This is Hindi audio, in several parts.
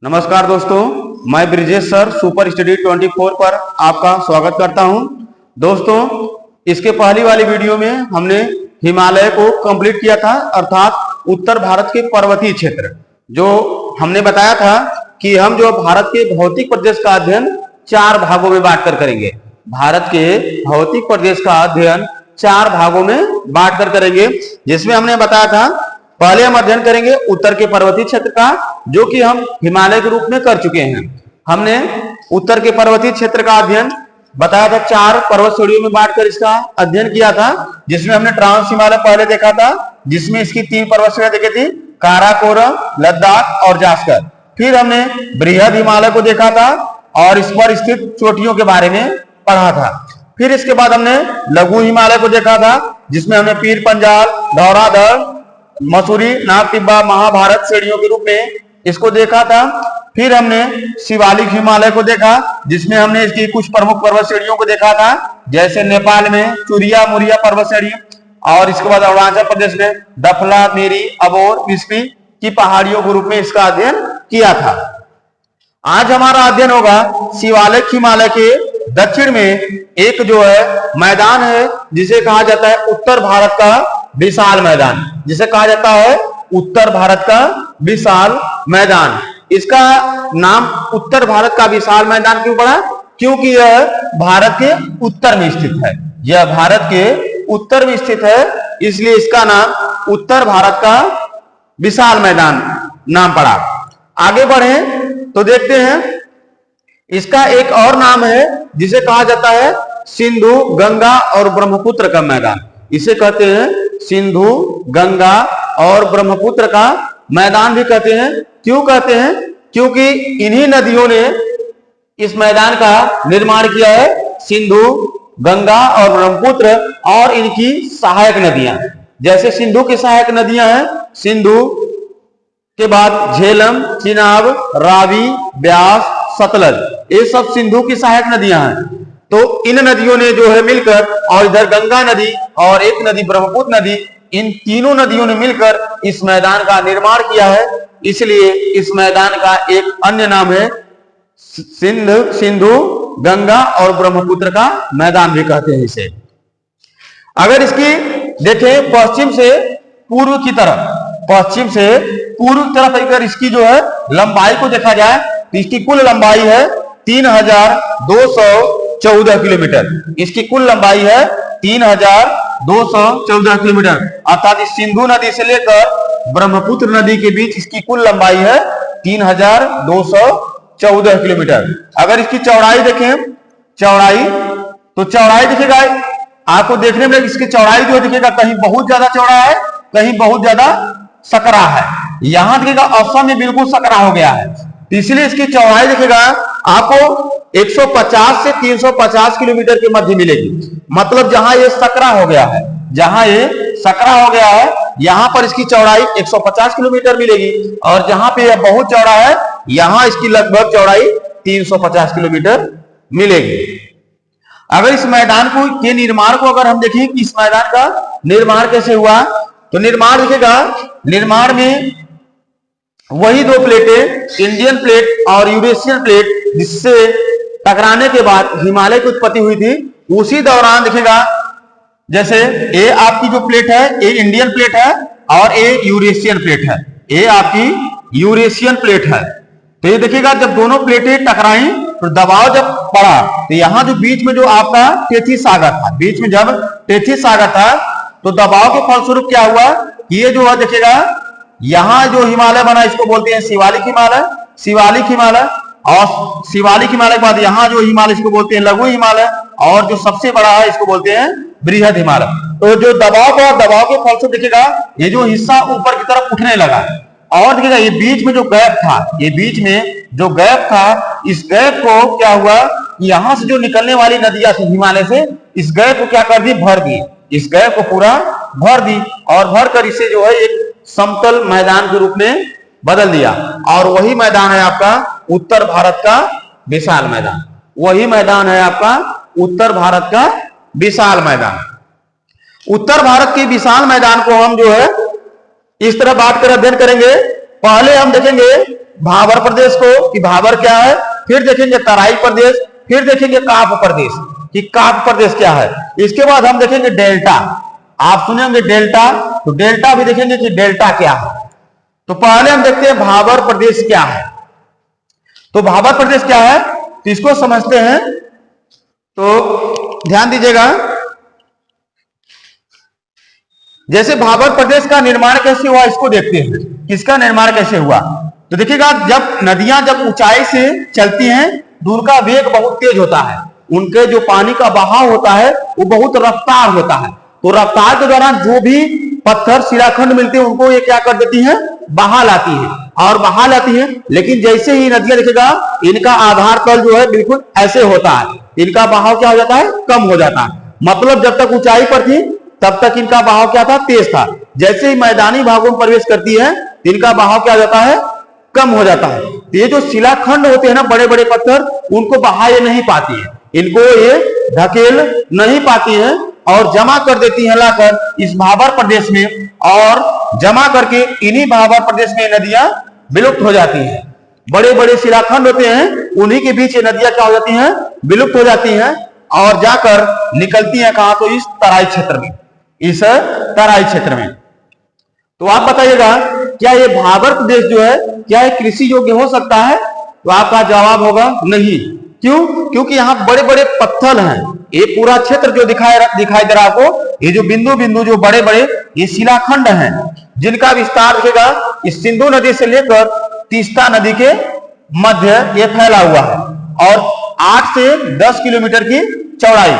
नमस्कार दोस्तों, मैं ब्रिजेश सर सुपर स्टडी 24 पर आपका स्वागत करता हूं। दोस्तों, इसके पहली वाली वीडियो में हमने हिमालय को कंप्लीट किया था, अर्थात उत्तर भारत के पर्वतीय क्षेत्र। जो हमने बताया था कि हम जो भारत के भौतिक प्रदेश का अध्ययन 4 भागों में बांटकर करेंगे। भारत के भौतिक प्रदेश का अध्ययन 4 भागों में बांटकर करेंगे, जिसमें हमने बताया था पहले हम अध्ययन करेंगे उत्तर के पर्वतीय क्षेत्र का, जो कि हम हिमालय के रूप में कर चुके हैं। हमने उत्तर के पर्वतीय क्षेत्र का अध्ययन बताया था, 4 पर्वत श्रेणियों में बांटकर इसका अध्ययन किया था, जिसमें हमने ट्रांस हिमालय पहले देखा था, जिसमें इसकी 3 पर्वत श्रेणियां देखी थी, काराकोरम, लद्दाख और जास्कर। फिर हमने बृहद हिमालय को देखा था और इस पर स्थित चोटियों के बारे में पढ़ा था। फिर इसके बाद हमने लघु हिमालय को देखा था, जिसमें हमने पीर पंजाल, धौराधर, मसूरी, नाग टिब्बा, महाभारत श्रेणियों के रूप में इसको देखा था। फिर हमने शिवालिक हिमालय को देखा, जिसमें हमने इसकी कुछ प्रमुख पर्वत श्रेणियों को देखा था, जैसे नेपाल में चुरिया मुरिया पर्वत श्रेणी, और इसके बाद अरुणाचल प्रदेश में दफला, मेरी, अबोर, विस्पी की पहाड़ियों के रूप में इसका अध्ययन किया था। आज हमारा अध्ययन होगा शिवालिक हिमालय के दक्षिण में एक जो है मैदान है, जिसे कहा जाता है उत्तर भारत का विशाल मैदान, जिसे कहा जाता है उत्तर भारत का विशाल मैदान। इसका नाम उत्तर भारत का विशाल मैदान क्यों पड़ा? क्योंकि यह भारत के उत्तर में स्थित है। यह भारत के उत्तर में स्थित है, इसलिए इसका नाम उत्तर भारत का विशाल मैदान नाम पड़ा। आगे बढ़े तो देखते हैं, इसका एक और नाम है जिसे कहा जाता है सिंधु, गंगा और ब्रह्मपुत्र का मैदान। इसे कहते हैं सिंधु, गंगा और ब्रह्मपुत्र का मैदान भी कहते हैं। क्यों कहते हैं? क्योंकि इन्हीं नदियों ने इस मैदान का निर्माण किया है। सिंधु, गंगा और ब्रह्मपुत्र और इनकी सहायक नदियां, जैसे सिंधु की सहायक नदियां हैं, सिंधु के बाद झेलम, चिनाब, रावी, ब्यास, सतलज, ये सब सिंधु की सहायक नदियां हैं। तो इन नदियों ने जो है मिलकर, और इधर गंगा नदी और एक नदी ब्रह्मपुत्र नदी, इन तीनों नदियों ने मिलकर इस मैदान का निर्माण किया है। इसलिए इस मैदान का एक अन्य नाम है सिंधु, गंगा और ब्रह्मपुत्र का मैदान भी कहते हैं इसे। अगर इसकी देखें पश्चिम से पूर्व की तरफ, पश्चिम से पूर्व की तरफ अगर इसकी जो है लंबाई को देखा जाए तो इसकी कुल लंबाई है 3214 किलोमीटर। इसकी कुल लंबाई है 3214 किलोमीटर, अर्थात इस सिंधु नदी से लेकर ब्रह्मपुत्र नदी के बीच इसकी कुल लंबाई है 3214 किलोमीटर। अगर इसकी चौड़ाई देखें, चौड़ाई तो चौड़ाई दिखेगा आपको देखने में, इसकी चौड़ाई जो दिखेगा कहीं बहुत ज्यादा चौड़ा है, कहीं बहुत ज्यादा सकरा है। यहां दिखेगा असम में बिल्कुल सकरा हो गया है, इसलिए इसकी चौड़ाई दिखेगा आपको 150 से 350 किलोमीटर के मध्य मिलेगी। मतलब जहां ये सकरा हो गया है, जहां ये सकरा हो गया है, यहां पर इसकी चौड़ाई 150 किलोमीटर मिलेगी, और जहां पे यह बहुत चौड़ा है, यहां इसकी लगभग चौड़ाई 350 किलोमीटर मिलेगी। अगर इस मैदान को के निर्माण को अगर हम देखें कि इस मैदान का निर्माण कैसे हुआ, तो निर्माण दिखेगा, निर्माण में वही 2 प्लेटें, इंडियन प्लेट और यूरेशियन प्लेट, जिससे टकराने के बाद हिमालय की उत्पत्ति हुई थी, उसी दौरान दिखेगा, जैसे ये आपकी जो प्लेट है ये इंडियन प्लेट है और ये यूरेशियन प्लेट है, ये आपकी यूरेशियन प्लेट है। तो ये देखिएगा जब दोनों प्लेटें टकराई तो दबाव जब पड़ा तो यहां जो बीच में जो आपका टेथी सागर था, बीच में जब टेथी सागर था तो दबाव के फलस्वरूप क्या हुआ, ये जो है देखिएगा यहां जो हिमालय बना इसको बोलते हैं शिवालिक हिमालय, शिवालिक हिमालय, और शिवालिक हिमालय के बाद यहां जो हिमालय इसको बोलते हैं लघु हिमालय, और जो सबसे बड़ा है इसको बोलते हैं बृहद हिमालय। तो जो दबाव का दबाव के फलस्वरूप देखिएगा ये जो हिस्सा ऊपर की तरफ उठने लगा, और देखिएगा ये बीच में जो गैप था, ये बीच में जो गैप था, इस गैप को क्या हुआ, यहां से जो निकलने वाली नदियां थी हिमालय से, इस गैप को क्या कर दी, भर दी, इस गैप को पूरा भर दी, और भरकर इसे जो है एक समतल मैदान के रूप में बदल दिया। और वही मैदान है आपका उत्तर भारत का विशाल मैदान, वही मैदान है आपका उत्तर भारत का विशाल मैदान। उत्तर भारत के विशाल मैदान को हम जो है इस तरह बात कर अध्ययन करेंगे। पहले हम देखेंगे भाबर प्रदेश को कि भाबर क्या है, फिर देखेंगे तराई प्रदेश, फिर देखेंगे काप प्रदेश कि काप प्रदेश क्या है। इसके बाद हम देखेंगे डेल्टा। आप सुनेंगे डेल्टा, तो डेल्टा भी देखेंगे कि डेल्टा क्या है। तो पहले हम देखते हैं भाबर प्रदेश क्या है। तो भाबर प्रदेश क्या है तो इसको समझते हैं। तो ध्यान दीजिएगा, जैसे भाबर प्रदेश का निर्माण कैसे हुआ इसको देखते हैं, किसका निर्माण कैसे हुआ। तो देखिएगा, जब नदियां जब ऊंचाई से चलती हैं तो उनका वेग बहुत तेज होता है, उनके जो पानी का बहाव होता है वो बहुत रफ्तार होता है। तो रफ्तार के दौरान जो भी पत्थर शिलाखंड मिलते हैं उनको ये क्या कर देती हैं, बहा लाती है और बहा लाती है। लेकिन जैसे ही नदियां देखेगा इनका आधार तल जो है बिल्कुल ऐसे होता है, इनका बहाव क्या हो जाता है, कम हो जाता है। मतलब जब तक ऊंचाई पर थी तब तक इनका बहाव क्या था, तेज था। जैसे ही मैदानी भागों में प्रवेश करती है इनका बहाव क्या हो जाता है, कम हो जाता है। तो ये जो शिलाखंड होते हैं ना, बड़े बड़े पत्थर, उनको बहा ये नहीं पाती है, इनको ये ढकेल नहीं पाती है और जमा कर देती है लाकर इस भाबर प्रदेश में, और जमा करके इन्हीं भाबर प्रदेश में नदियां विलुप्त हो जाती हैं। बड़े बड़े शिलाखंड होते हैं, उन्हीं के बीच ये नदियां क्या हो जाती हैं, विलुप्त हो जाती हैं और जाकर निकलती हैं कहां, तो इस तराई क्षेत्र में, इस तराई क्षेत्र में। तो आप बताइएगा क्या ये भाबर प्रदेश जो है क्या ये कृषि योग्य हो सकता है? तो आपका जवाब होगा नहीं। क्यों? क्योंकि यहाँ बड़े बड़े पत्थर हैं। ये पूरा क्षेत्र जो दिखाई दे रहा आपको, ये जो बिंदु बिंदु जो बड़े बड़े ये शिलाखंड हैं, जिनका विस्तार देखेगा इस सिंधु नदी से लेकर तीस्ता नदी के मध्य ये फैला हुआ है और 8 से 10 किलोमीटर की चौड़ाई,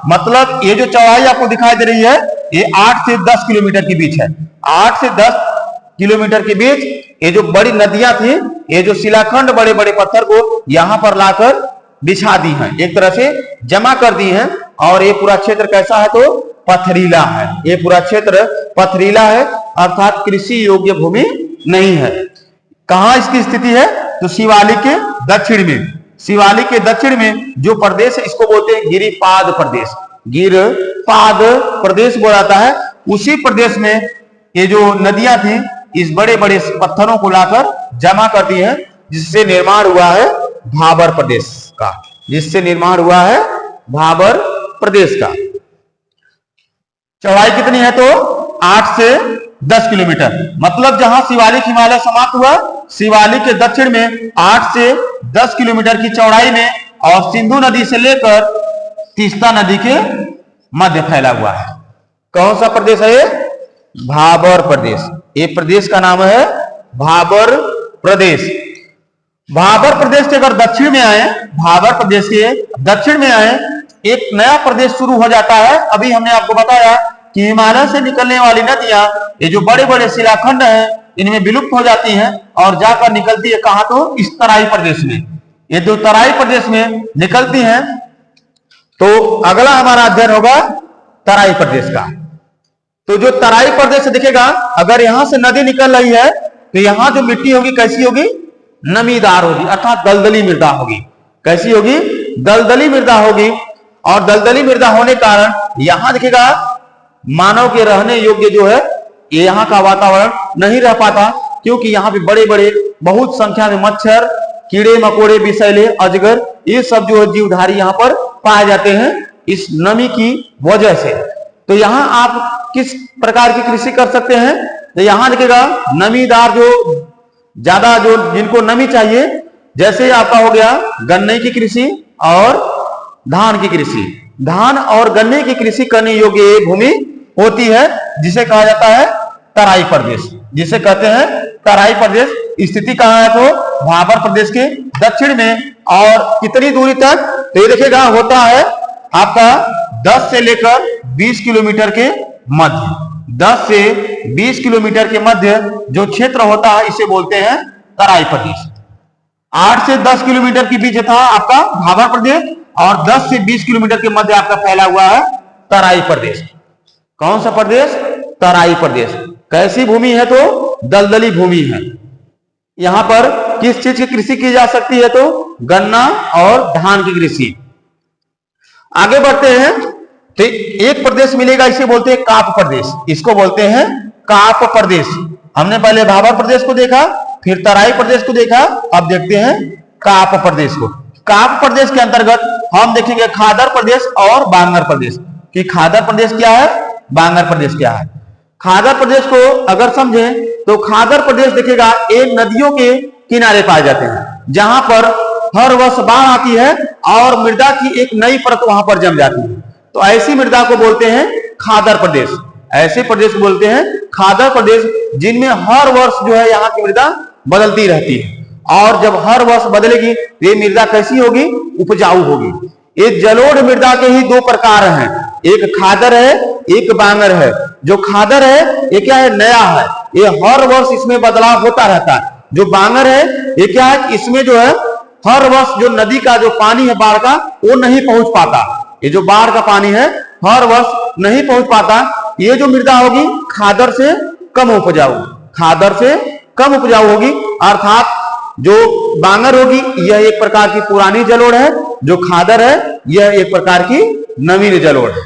मतलब ये जो चौड़ाई आपको दिखाई दे रही है ये 8 से 10 किलोमीटर के बीच है। 8 से 10 किलोमीटर के बीच ये जो बड़ी नदियां थी, ये जो शिलाखंड बड़े बड़े पत्थर को यहां पर लाकर बिछा दी हैं, एक तरह से जमा कर दी हैं। और ये पूरा क्षेत्र कैसा है, तो पथरीला है। ये पूरा क्षेत्र पथरीला है, अर्थात कृषि योग्य भूमि नहीं है। कहां इसकी स्थिति है, तो शिवालिक के दक्षिण में, शिवालिक के दक्षिण में जो प्रदेश है इसको बोलते हैं गिरिपाद प्रदेश, गिरपाद प्रदेश बोला जाता है। उसी प्रदेश में ये जो नदियां थी इस बड़े बड़े पत्थरों को लाकर जमा कर दी है, जिससे निर्माण हुआ है भाबर प्रदेश का, जिससे निर्माण हुआ है भाबर प्रदेश का। चौड़ाई कितनी है, तो 8 से 10 किलोमीटर, मतलब जहां शिवालिक हिमालय समाप्त हुआ, शिवालिक के दक्षिण में 8 से 10 किलोमीटर की चौड़ाई में और सिंधु नदी से लेकर तीस्ता नदी के मध्य फैला हुआ है। कौन सा प्रदेश है ये, भाबर प्रदेश। ये प्रदेश का नाम है भाबर प्रदेश। भाबर प्रदेश के अगर दक्षिण में आए, भाबर प्रदेश के दक्षिण में आए, एक नया प्रदेश शुरू हो जाता है। अभी हमने आपको बताया कि हिमालय से निकलने वाली नदियां ये जो बड़े बड़े शिलाखंड हैं इनमें विलुप्त हो जाती हैं और जाकर निकलती है कहां, तो इस तराई प्रदेश में। ये जो तराई प्रदेश में निकलती हैं, तो अगला हमारा अध्ययन होगा तराई प्रदेश का। तो जो तराई प्रदेश दिखेगा, अगर यहां से नदी निकल रही है तो यहां जो मिट्टी होगी कैसी होगी, नमीदार होगी, अर्थात दलदली मृदा होगी। कैसी होगी, दलदली मृदा होगी। और दलदली मृदा होने कारण यहां दिखेगा मानव के रहने योग्य जो है ये यहाँ का वातावरण नहीं रह पाता, क्योंकि यहाँ पे बड़े बड़े बहुत संख्या में मच्छर, कीड़े मकोड़े, विषैले, अजगर, ये सब जो जीवधारी यहाँ पर पाए जाते हैं इस नमी की वजह से। तो यहाँ आप किस प्रकार की कृषि कर सकते हैं, तो यहाँ दिखेगा नमीदार जो ज्यादा जो जिनको नमी चाहिए, जैसे आपका हो गया गन्ने की कृषि और धान की कृषि। धान और गन्ने की कृषि करने योग्य भूमि होती है जिसे कहा जाता है तराई प्रदेश, जिसे कहते हैं तराई प्रदेश। स्थिति कहां है, तो भाबर प्रदेश के दक्षिण में। और कितनी दूरी तक, तो ये देखिएगा होता है आपका 10 से लेकर 20 किलोमीटर के मध्य, 10 से 20 किलोमीटर के मध्य जो क्षेत्र होता है इसे बोलते हैं तराई प्रदेश। 8 से 10 किलोमीटर के बीच था आपका भाबर प्रदेश और 10 से 20 किलोमीटर के मध्य आपका फैला हुआ है तराई प्रदेश। कौन सा प्रदेश, तराई प्रदेश। कैसी भूमि है, तो दलदली भूमि है। यहां पर किस चीज की कृषि की जा सकती है, तो गन्ना और धान की कृषि। आगे बढ़ते हैं तो एक प्रदेश मिलेगा, इसे बोलते हैं काप प्रदेश। इसको बोलते हैं काप प्रदेश। हमने पहले भाबर प्रदेश को देखा, फिर तराई प्रदेश को देखा, अब देखते हैं काप प्रदेश को। काप प्रदेश के अंतर्गत हम देखेंगे खादर प्रदेश और बांगर प्रदेश कि खादर प्रदेश क्या है, बांगर प्रदेश क्या है। खादर प्रदेश को अगर समझें तो खादर प्रदेश देखेगा एक नदियों के किनारे पाए जाते हैं, जहां पर हर वर्ष बाढ़ आती है और मृदा की एक नई परत वहां पर जम जाती है। तो ऐसी मृदा को बोलते हैं खादर प्रदेश। ऐसे प्रदेश को बोलते हैं खादर प्रदेश, जिनमें हर वर्ष जो है यहाँ की मृदा बदलती रहती है। और जब हर वर्ष बदलेगी तो ये मृदा कैसी होगी, उपजाऊ होगी। ये जलोढ़ मृदा के ही दो प्रकार हैं, एक खादर है, एक बांगर है। जो खादर है ये क्या है, नया है, ये हर वर्ष इसमें बदलाव होता रहता है। जो बांगर है ये क्या है, इसमें जो है हर वर्ष जो नदी का जो पानी है बाढ़ का, वो नहीं पहुंच पाता। ये जो बाढ़ का पानी है हर वर्ष नहीं पहुंच पाता। ये जो मृदा होगी खादर से कम उपजाऊ, खादर से कम उपजाऊ होगी। अर्थात जो बांगर होगी यह एक प्रकार की पुरानी जलोढ़ है, जो खादर है यह एक प्रकार की नवीन जलोढ़ है।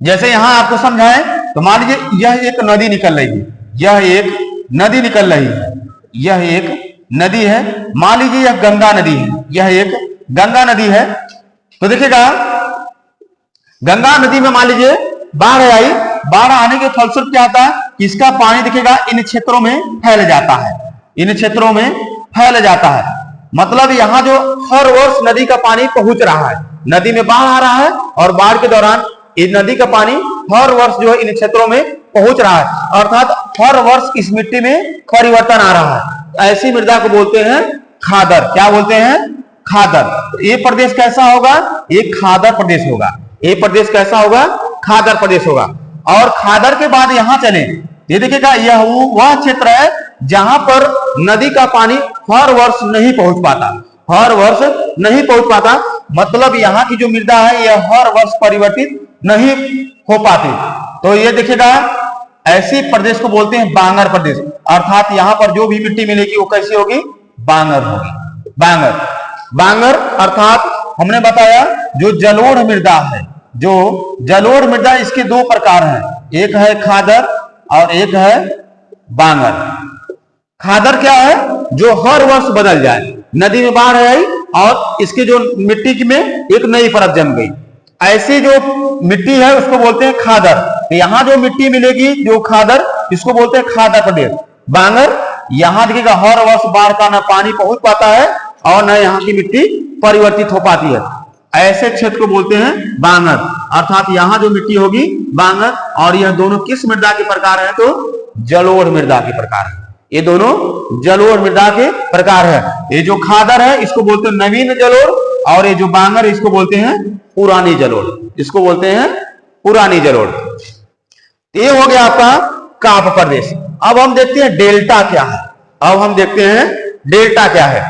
जैसे यहां आपको समझाएं तो मान लीजिए यह एक नदी निकल रही है, यह एक नदी निकल रही है, यह एक नदी है। मान लीजिए यह गंगा नदी है, यह एक गंगा नदी है। तो देखिएगा गंगा नदी में मान लीजिए बाढ़ आई, बाढ़ आने के फलस्वरूप क्या होता है, इसका पानी देखिएगा इन क्षेत्रों में फैल जाता है, इन क्षेत्रों में फैल जाता है। मतलब यहां जो हर वर्ष नदी का पानी पहुंच रहा है, नदी में बाढ़ आ रहा है और बाढ़ के दौरान इस नदी का पानी हर वर्ष जो है इन क्षेत्रों में पहुंच रहा है। अर्थात हर वर्ष इस मिट्टी में परिवर्तन आ रहा है। ऐसी मृदा को बोलते हैं खादर। क्या बोलते हैं, खादर। ये प्रदेश कैसा होगा, ये खादर प्रदेश होगा। ये प्रदेश कैसा होगा, खादर प्रदेश होगा। और खादर के बाद यहां चले, ये देखिएगा यह वह क्षेत्र है जहां पर नदी का पानी हर वर्ष नहीं पहुंच पाता, हर वर्ष नहीं पहुंच पाता। मतलब यहाँ की जो मृदा है यह हर वर्ष परिवर्तित नहीं हो पाती। तो ये देखिएगा ऐसी प्रदेश को बोलते हैं बांगर प्रदेश। अर्थात यहाँ पर जो भी मिट्टी मिलेगी वो कैसी होगी, बांगर होगी। बांगर, बांगर अर्थात हमने बताया जो जलोढ़ मृदा है, जो जलोढ़ मृदा इसके दो प्रकार हैं, एक है खादर और एक है बांगर। खादर क्या है, जो हर वर्ष बदल जाए, नदी में बाढ़ आई और इसके जो मिट्टी में एक नई परत जम गई, ऐसी जो मिट्टी है उसको बोलते हैं खादर। तो यहाँ जो मिट्टी मिलेगी जो खादर, इसको बोलते हैं खादर प्रदेश। बांगर, यहाँ देखिएगा हर वर्ष बाढ़ का न पानी पहुंच पाता है और न यहाँ की मिट्टी परिवर्तित हो पाती है। ऐसे क्षेत्र को बोलते हैं बांगर। अर्थात यहाँ जो मिट्टी होगी बांगर, और यह दोनों किस मृदा के प्रकार है, तो जलोढ़ मृदा के प्रकार है। ये दोनों जलोढ़ मृदा के प्रकार है। ये जो खादर है इसको बोलते हैं नवीन जलोढ़, और ये जो बांगर है इसको बोलते हैं पुरानी जलोढ़, इसको बोलते हैं पुरानी जलोढ़। ये हो गया आपका काप प्रदेश। अब हम देखते हैं डेल्टा क्या है। अब हम देखते हैं डेल्टा क्या है।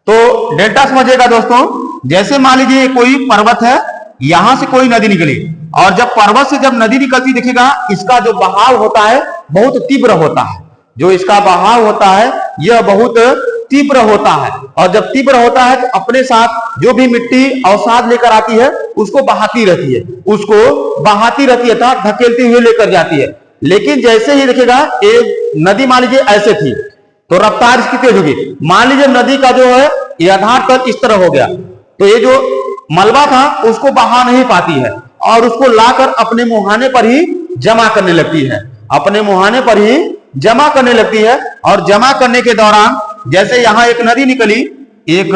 तो डेल्टा समझिएगा दोस्तों, जैसे मान लीजिए कोई पर्वत है, यहां से कोई नदी निकली, और जब पर्वत से जब नदी निकलती देखिएगा इसका जो बहाव होता है बहुत तीव्र होता है। जो इसका बहाव होता है यह बहुत तीव्र होता है, और जब तीव्र होता है तो अपने साथ जो भी मिट्टी अवसाद लेकर आती है उसको बहाती रहती है, उसको बहाती रहती है, धकेलती हुई लेकर जाती है। लेकिन जैसे ही देखिएगा एक नदी मान लीजिए ऐसे थी तो रफ्तार इसकी तेज होगी। मान लीजिए नदी का जो है ये आधार तक इस तरह हो गया, तो ये जो मलबा था उसको बहा नहीं पाती है और उसको लाकर अपने मुहाने पर ही जमा करने लगती है, अपने मुहाने पर ही जमा करने लगती है। और जमा करने के दौरान जैसे यहाँ एक नदी निकली, एक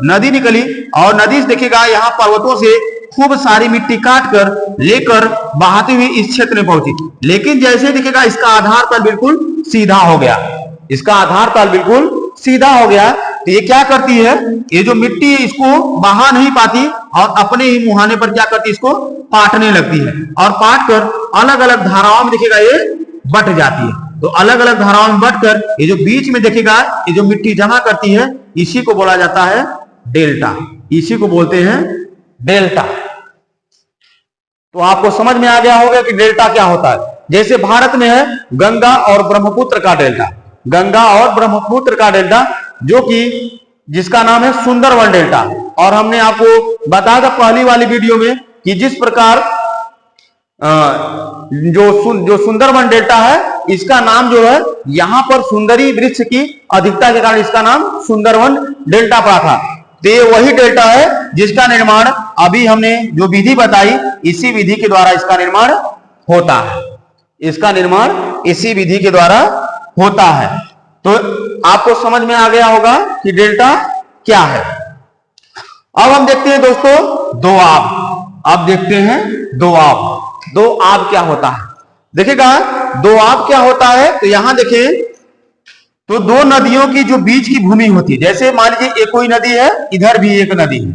नदी निकली, और नदी से देखिएगा यहाँ पर्वतों से खूब सारी मिट्टी काट कर लेकर बहाती हुई इस क्षेत्र में पहुंची। लेकिन जैसे देखिएगा इसका आधार तल बिल्कुल सीधा हो गया, इसका आधार तल बिल्कुल सीधा हो गया, तो ये क्या करती है, ये जो मिट्टी इसको बहा नहीं पाती और अपने ही मुहाने पर क्या करती है, इसको पाटने लगती है, और पाट कर अलग अलग धाराओं में देखिएगा ये बट जाती है। तो अलग अलग धाराओं में बटकर ये जो बीच में देखिएगा ये जो मिट्टी जमा करती है इसी को बोला जाता है डेल्टा, इसी को बोलते हैं डेल्टा। तो आपको समझ में आ गया होगा कि डेल्टा क्या होता है। जैसे भारत में है गंगा और ब्रह्मपुत्र का डेल्टा, गंगा और ब्रह्मपुत्र का डेल्टा, जो कि जिसका नाम है सुंदरवन डेल्टा। और हमने आपको बताया था पहली वाली वीडियो में कि जिस प्रकार जो सुंदरवन डेल्टा है, इसका नाम जो है यहां पर सुंदरी वृक्ष की अधिकता के कारण इसका नाम सुंदरवन डेल्टा पड़ा था। तो ये वही डेल्टा है जिसका निर्माण अभी हमने जो विधि बताई, इसी विधि के द्वारा इसका निर्माण होता है। इसका निर्माण इसी विधि के द्वारा होता है। तो आपको समझ में आ गया होगा कि डेल्टा क्या है। अब हम देखते हैं दोस्तों दोआब। अब देखते हैं दोआब। दोआब क्या होता है, देखिएगा दोआब क्या होता है। तो यहां देखें तो दो नदियों की जो बीच की भूमि होती है, जैसे मान लीजिए एक कोई नदी है, इधर भी एक नदी है,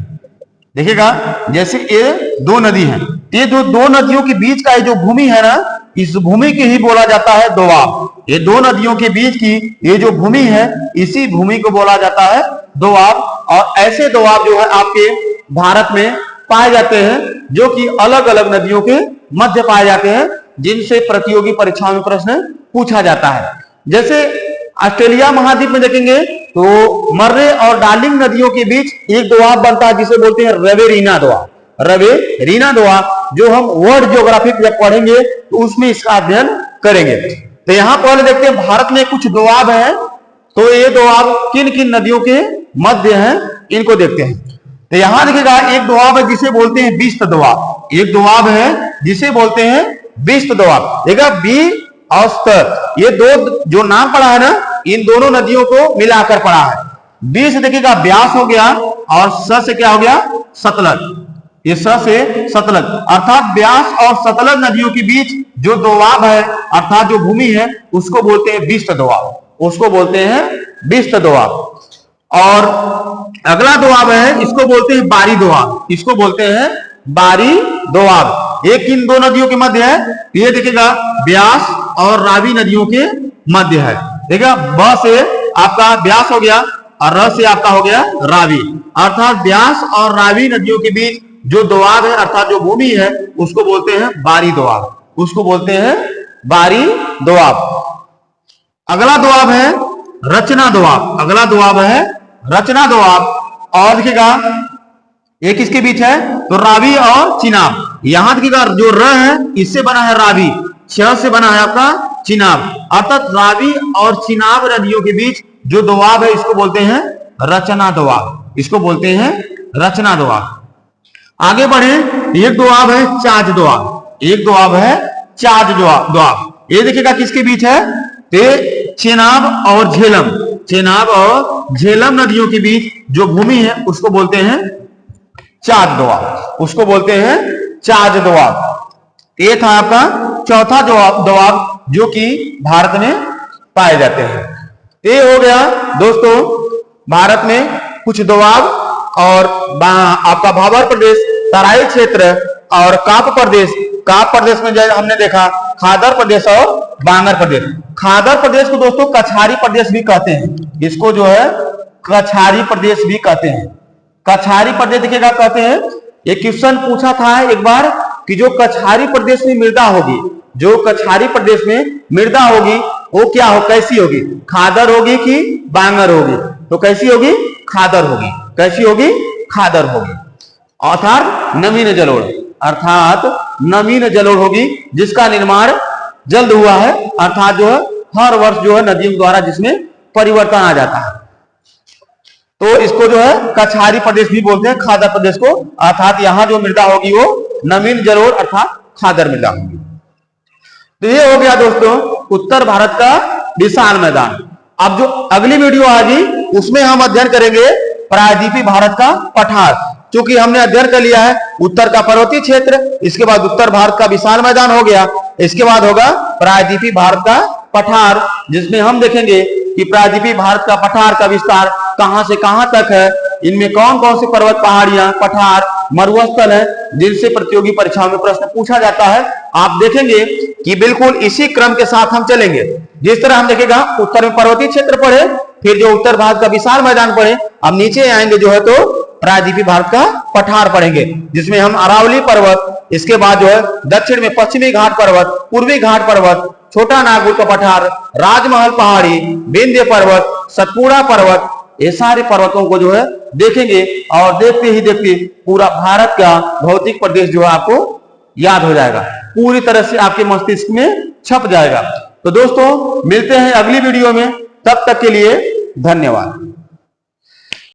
देखिएगा जैसे ये दो नदी है, ये जो दो नदियों के बीच का जो भूमि है ना, इस भूमि की ही बोला जाता है दोआब। ये दो नदियों के बीच की ये जो भूमि है, इसी भूमि को बोला जाता है दोआब। और ऐसे दोआब जो है आपके भारत में पाए जाते हैं, जो कि अलग अलग नदियों के मध्य पाए जाते हैं, जिनसे प्रतियोगी परीक्षाओं में प्रश्न पूछा जाता है। जैसे ऑस्ट्रेलिया महाद्वीप में देखेंगे तो मर्रे और डार्लिंग नदियों के बीच एक दोआब बनता है, जिसे बोलते हैं रवेरीना दोआब। रवेरीना दोआब, जो हम वर्ल्ड ज्योग्राफी जब पढ़ेंगे तो उसमें इसका अध्ययन करेंगे। तो यहां पहले देखते हैं भारत में कुछ दोआब है, तो ये दोआब किन किन नदियों के मध्य हैं, इनको देखते हैं। तो यहां देखिएगा एक दोआब है जिसे बोलते हैं बिस्त दोआब। एक दोआब है जिसे बोलते हैं बिस्त दोआब। देखिएगा बी और स्तर, ये दो जो नाम पड़ा है ना, इन दोनों नदियों को मिलाकर पड़ा है। बी से देखिएगा ब्यास हो गया, और स से क्या हो गया, सतलज। ये स से सतलज, अर्थात ब्यास और सतलज नदियों के बीच जो दोआब है, अर्थात जो भूमि है, उसको बोलते हैं बिस्त दोआब। उसको बोलते हैं बिस्त दोआब। और अगला दोआब है, इसको बोलते हैं बारी दोआब। इसको बोलते हैं बारी दोआब। एक इन दो नदियों के मध्य है, ये देखिएगा ब्यास और रावी नदियों के मध्य है। देखिएगा ब से आपका ब्यास हो गया, और र से आपका हो गया रावी, अर्थात ब्यास और रावी नदियों के बीच जो दोआब है, अर्थात जो भूमि है, उसको बोलते हैं बारी दोआब। उसको बोलते हैं बारी दोआब। अगला दोआब है रचना दोआब। अगला दोआब है रचना दोआब। और देखिएगा ये किसके बीच है, तो रावी और चिनाब। यहां देखिएगा जो र है, इससे बना है रावी, छ से बना है आपका चिनाब, अर्थात रावी और चिनाब नदियों के बीच जो दोआब है, इसको बोलते हैं रचना दोआब। इसको बोलते हैं रचना दोआब। आगे बढ़े, एक दोआब है चाज दोआब। एक दोआब है चाज दोआब। ये देखिएगा किसके बीच है, ते चेनाब और झेलम। चेनाब और झेलम नदियों के बीच जो भूमि है, उसको बोलते हैं चाज दोआब। उसको बोलते हैं चाज दोआब। ये था आपका चौथा दोआब जो कि भारत में पाए जाते हैं। ये हो गया दोस्तों भारत में कुछ दोआब। और आपका भाबर प्रदेश, तराई क्षेत्र और काप प्रदेश। काप प्रदेश में हमने देखा खादर प्रदेश और बांगर प्रदेश। खादर प्रदेश को दोस्तों कछारी प्रदेश भी कहते हैं। इसको जो है कछारी प्रदेश भी कहते हैं। कछारी प्रदेश देखिएगा कहते हैं। एक क्वेश्चन पूछा था एक बार कि जो कछारी प्रदेश में मृदा होगी, जो कछारी प्रदेश में मृदा होगी, वो क्या हो, कैसी होगी, खादर होगी कि बांगर होगी? तो कैसी होगी, खादर होगी। कैसी होगी, खादर होगी, अर्थात नवीन जलोढ़। अर्थात नवीन जलोढ़ होगी, जिसका निर्माण जल्द हुआ है, अर्थात जो है हर वर्ष जो है नदियों द्वारा जिसमें परिवर्तन आ जाता है। तो इसको जो है कछारी प्रदेश भी बोलते हैं, खादर प्रदेश को। अर्थात यहां जो मृदा होगी वो नवीन जलोढ़ अर्थात खादर मृदा होगी। तो ये हो गया दोस्तों उत्तर भारत का विशाल मैदान। अब जो अगली वीडियो आएगी उसमें हम अध्ययन करेंगे प्रायद्वीपीय भारत का पठार। क्योंकि हमने अध्ययन कर लिया है उत्तर का पर्वतीय क्षेत्र, इसके बाद उत्तर भारत का विशाल मैदान हो गया, इसके बाद होगा प्रायद्वीपीय भारत का पठार, जिसमें हम देखेंगे कि प्रायद्वीपीय भारत का पठार का विस्तार कहां से कहां तक है, इनमें कौन कौन से पर्वत, पहाड़ियां, पठार, मरुस्थल है, जिनसे प्रतियोगी परीक्षाओं में प्रश्न पूछा जाता है। आप देखेंगे कि बिल्कुल इसी क्रम के साथ हम चलेंगे। जिस तरह हम देखेगा उत्तर में पर्वतीय क्षेत्र पढ़े, फिर जो उत्तर भारत का विशाल मैदान पढ़े, अब नीचे आएंगे जो है तो प्रायद्वीपीय भारत का पठार पढ़ेंगे, जिसमें हम अरावली पर्वत, इसके बाद जो है दक्षिण में पश्चिमी घाट पर्वत, पूर्वी घाट पर्वत, छोटा नागपुर का पठार, राजमहल पहाड़ी, विंध्य पर्वत, सतपुड़ा पर्वत, ये सारे पर्वतों को जो है देखेंगे। और देखते ही देखते पूरा भारत का भौतिक प्रदेश जो है आपको याद हो जाएगा, पूरी तरह से आपके मस्तिष्क में छप जाएगा। तो दोस्तों मिलते हैं अगली वीडियो में, तब तक के लिए धन्यवाद।